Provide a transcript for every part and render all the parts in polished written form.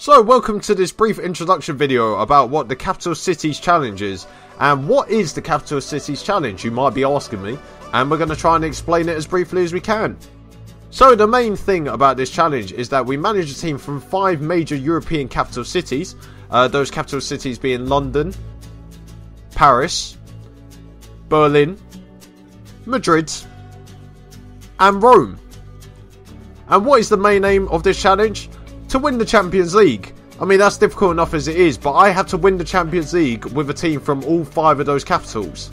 So welcome to this brief introduction video about what the Capital Cities Challenge is. And what is the Capital Cities Challenge, you might be asking me, and we're going to try and explain it as briefly as we can. So the main thing about this challenge is that we manage a team from 5 major European capital cities, those capital cities being London, Paris, Berlin, Madrid and Rome. And what is the main aim of this challenge? To win the Champions League. I mean, that's difficult enough as it is, but I had to win the Champions League with a team from all 5 of those capitals.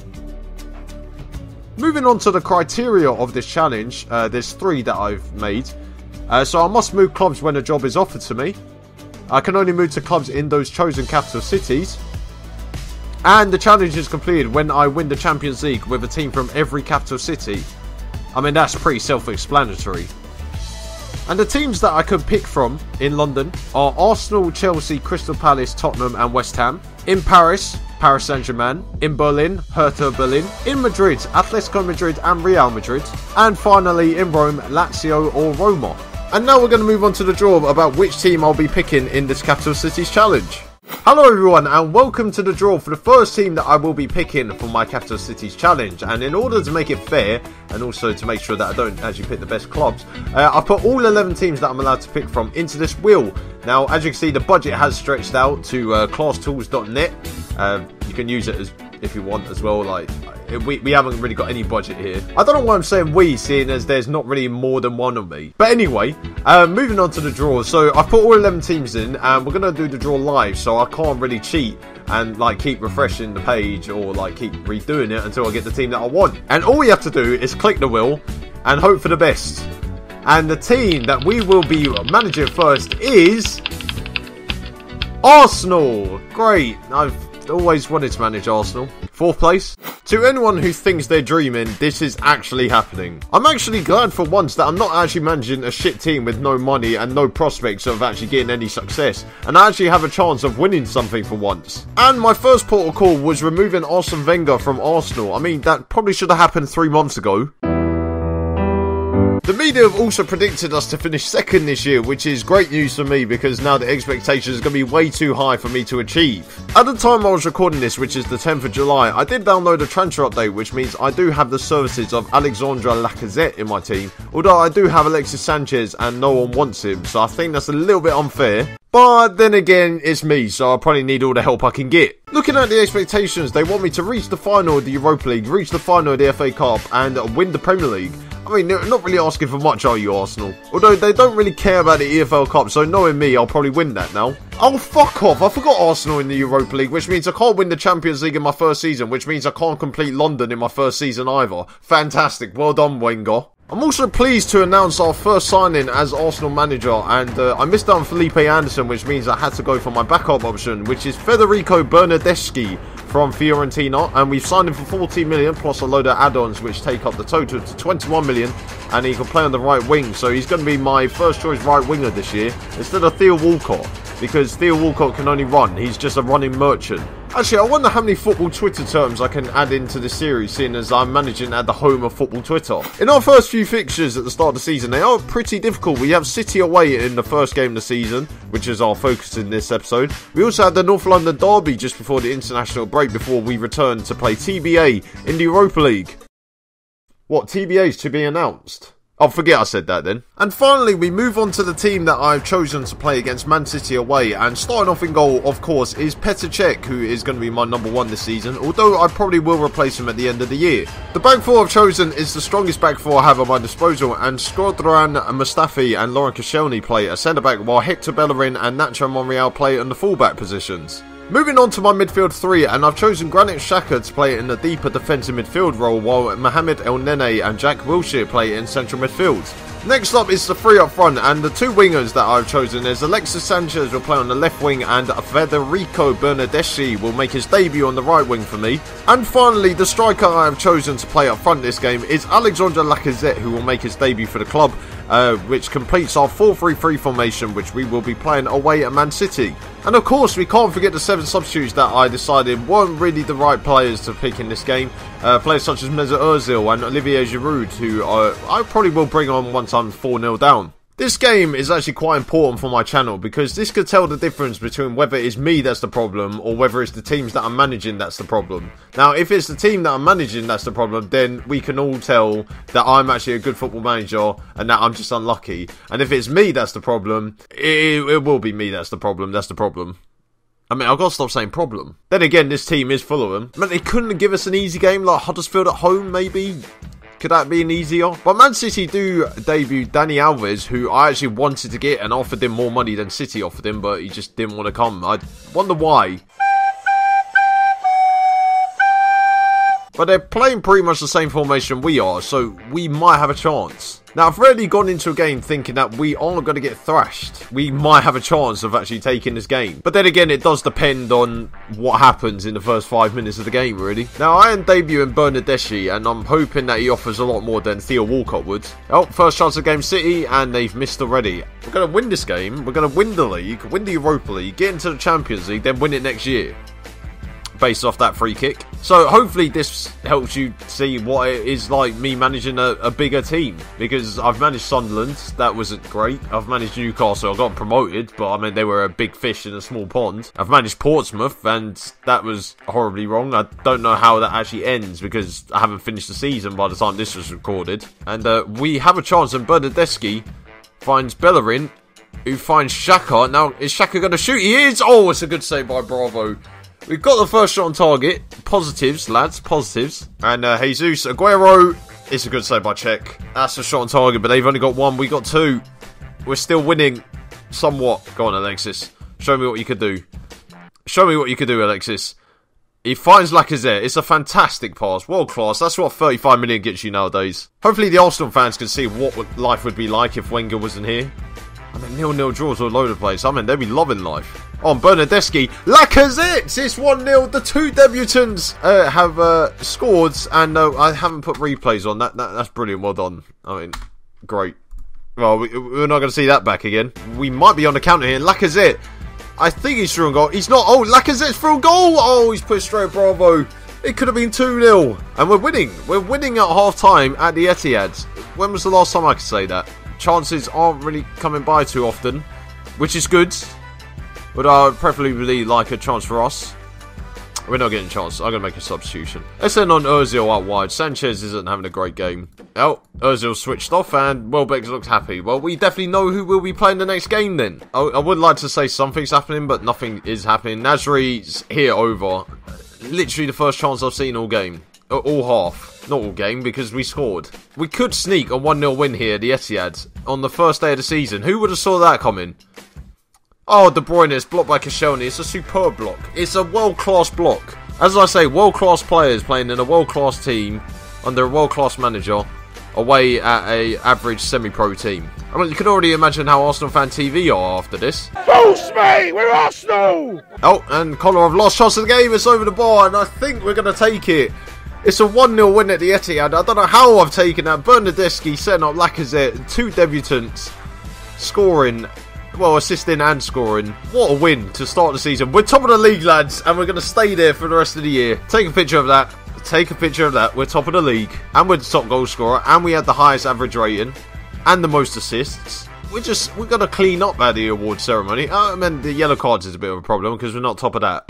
Moving on to the criteria of this challenge, there's 3 that I've made. So I must move clubs when a job is offered to me. I can only move to clubs in those chosen capital cities. And the challenge is completed when I win the Champions League with a team from every capital city. I mean, that's pretty self-explanatory. And the teams that I could pick from in London are Arsenal, Chelsea, Crystal Palace, Tottenham and West Ham. In Paris, Paris Saint-Germain. In Berlin, Hertha Berlin. In Madrid, Atletico Madrid and Real Madrid. And finally in Rome, Lazio or Roma. And now we're going to move on to the draw about which team I'll be picking in this Capital Cities Challenge. Hello everyone and welcome to the draw for the first team that I will be picking for my Capital Cities Challenge. And in order to make it fair and also to make sure that I don't actually pick the best clubs, I put all 11 teams that I'm allowed to pick from into this wheel. Now as you can see, the budget has stretched out to classtools.net. You can use it as if you want as well. Like we haven't really got any budget here. I don't know why I'm saying we, seeing as there's not really more than one of me. But anyway, moving on to the draw. So I've put all 11 teams in and we're going to do the draw live, so I can't really cheat and like keep refreshing the page or like keep redoing it until I get the team that I want. And all we have to do is click the wheel and hope for the best. And the team that we will be managing first is Arsenal. Great. I've always wanted to manage Arsenal. 4th place. To anyone who thinks they're dreaming, this is actually happening. I'm actually glad for once that I'm not actually managing a shit team with no money and no prospects of actually getting any success, and I actually have a chance of winning something for once. And my first port of call was removing Arsene Wenger from Arsenal. I mean, that probably should have happened 3 months ago. The media have also predicted us to finish 2nd this year, which is great news for me because now the expectations are going to be way too high for me to achieve. At the time I was recording this, which is the 10th of July, I did download a transfer update, which means I do have the services of Alexandre Lacazette in my team, although I do have Alexis Sanchez and no one wants him, so I think that's a little bit unfair. But then again, it's me, so I probably need all the help I can get. Looking at the expectations, they want me to reach the final of the Europa League, reach the final of the FA Cup and win the Premier League. I mean, they're not really asking for much, are you, Arsenal? Although they don't really care about the EFL Cup, so knowing me, I'll probably win that now. Oh, fuck off. I forgot Arsenal in the Europa League, which means I can't win the Champions League in my first season, which means I can't complete London in my first season either. Fantastic. Well done, Wenger. I'm also pleased to announce our first signing as Arsenal manager, and I missed out on Felipe Anderson, which means I had to go for my backup option, which is Federico Bernardeschi from Fiorentina, and we've signed him for 14 million plus a load of add-ons which take up the total to 21 million, and he can play on the right wing, so he's going to be my first choice right winger this year instead of Theo Walcott, because Theo Walcott can only run. He's just a running merchant. Actually, I wonder how many football Twitter terms I can add into this series, seeing as I'm managing at the home of football Twitter. In our first few fixtures at the start of the season, they are pretty difficult. We have City away in the first game of the season, which is our focus in this episode. We also had the North London derby just before the international break, before we return to play TBA in the Europa League. What, TBA's to be announced? Oh, forget I said that then. And finally, we move on to the team that I've chosen to play against Man City away. And starting off in goal, of course, is Petr Cech, who is going to be my number 1 this season, although I probably will replace him at the end of the year. The back 4 I've chosen is the strongest back 4 I have at my disposal, and Shkodran Mustafi and Laurent Koscielny play at centre-back, while Hector Bellerin and Nacho Monreal play in the full-back positions. Moving on to my midfield 3, and I've chosen Granit Xhaka to play in the deeper defensive midfield role, while Mohamed El Nene and Jack Wilshere play in central midfield. Next up is the 3 up front, and the 2 wingers that I've chosen is Alexis Sanchez will play on the left wing and Federico Bernardeschi will make his debut on the right wing for me. And finally, the striker I have chosen to play up front this game is Alexandre Lacazette, who will make his debut for the club, which completes our 4-3-3 formation, which we will be playing away at Man City. And of course, we can't forget the 7 substitutes that I decided weren't really the right players to pick in this game. Players such as Mesut Ozil and Olivier Giroud, who I probably will bring on once I'm 4-0 down. This game is actually quite important for my channel because this could tell the difference between whether it's me that's the problem or whether it's the teams that I'm managing that's the problem. Now, if it's the team that I'm managing that's the problem, then we can all tell that I'm actually a good football manager and that I'm just unlucky. And if it's me that's the problem, it will be me that's the problem. That's the problem. I mean, I've got to stop saying problem. Then again, this team is full of them. I mean, they couldn't give us an easy game like Huddersfield at home, maybe? Could that be an easier? But Man City do debut Dani Alves, who I actually wanted to get and offered him more money than City offered him, but he just didn't want to come. I wonder why. But they're playing pretty much the same formation we are, so we might have a chance. Now, I've really gone into a game thinking that we aren't going to get thrashed. We might have a chance of actually taking this game. But then again, it does depend on what happens in the first 5 minutes of the game, really. Now, I am debuting Bernardeschi, and I'm hoping that he offers a lot more than Theo Walcott would. Oh, first chance of game City, and they've missed already. We're going to win this game. We're going to win the league, win the Europa League, get into the Champions League, then win it next year. Based off that free kick. So hopefully this helps you see what it is like me managing a bigger team, because I've managed Sunderland, that wasn't great. I've managed Newcastle, I got promoted, but I mean they were a big fish in a small pond. I've managed Portsmouth and that was horribly wrong. I don't know how that actually ends because I haven't finished the season by the time this was recorded. And we have a chance, and Bernardeschi finds Bellerin, who finds Xhaka. Now is Xhaka going to shoot? He is! Oh, it's a good save by Bravo. We've got the first shot on target. Positives, lads. Positives. And Jesus Aguero. It's a good save by Czech. That's a shot on target, but they've only got one. We got two. We're still winning somewhat. Go on, Alexis. Show me what you could do. Show me what you could do, Alexis. He finds Lacazette. It's a fantastic pass. World class. That's what 35 million gets you nowadays. Hopefully the Arsenal fans can see what life would be like if Wenger wasn't here. I mean, 0-0 draws all over the place. I mean, they'd be loving life. On Bernardeschi, Lacazette! It's 1-0. The two debutants have scored, and I haven't put replays on. That's brilliant. Well done. I mean, great. Well, we're not going to see that back again. We might be on the counter here. Lacazette, I think he's through a goal. He's not. Oh, Lacazette's through a goal. Oh, he's pushed straight Bravo. It could have been 2-0. And we're winning. We're winning at half-time at the Etihad. When was the last time I could say that? Chances aren't really coming by too often, which is good. But I would preferably like a chance for us. We're not getting a chance. I'm going to make a substitution. Let's end on Ozil out wide. Sanchez isn't having a great game. Oh, Ozil switched off and Welbeck looks happy. Well, we definitely know who will be playing the next game then. I would like to say something's happening, but nothing is happening. Nasri's here over. Literally the first chance I've seen all game. All half. Not all game, because we scored. We could sneak a 1-0 win here at the Etihad on the first day of the season. Who would have saw that coming? Oh, De Bruyne is blocked by Koscielny. It's a superb block. It's a world-class block. As I say, world-class players playing in a world-class team under a world-class manager away at a average semi-pro team. I mean, you can already imagine how Arsenal fan TV are after this. False, mate! We're Arsenal! Oh, and Connor, I've lost chance of the game. It's over the bar, and I think we're going to take it. It's a 1-0 win at the Etihad. I don't know how I've taken that. Bernardeschi setting up Lacazette. Two debutants scoring. Well, assisting and scoring. What a win to start the season. We're top of the league, lads, and we're going to stay there for the rest of the year. Take a picture of that. Take a picture of that. We're top of the league, and we're the top goal scorer, and we had the highest average rating, and the most assists. We're going to clean up at the award ceremony. I mean, the yellow cards is a bit of a problem because we're not top of that.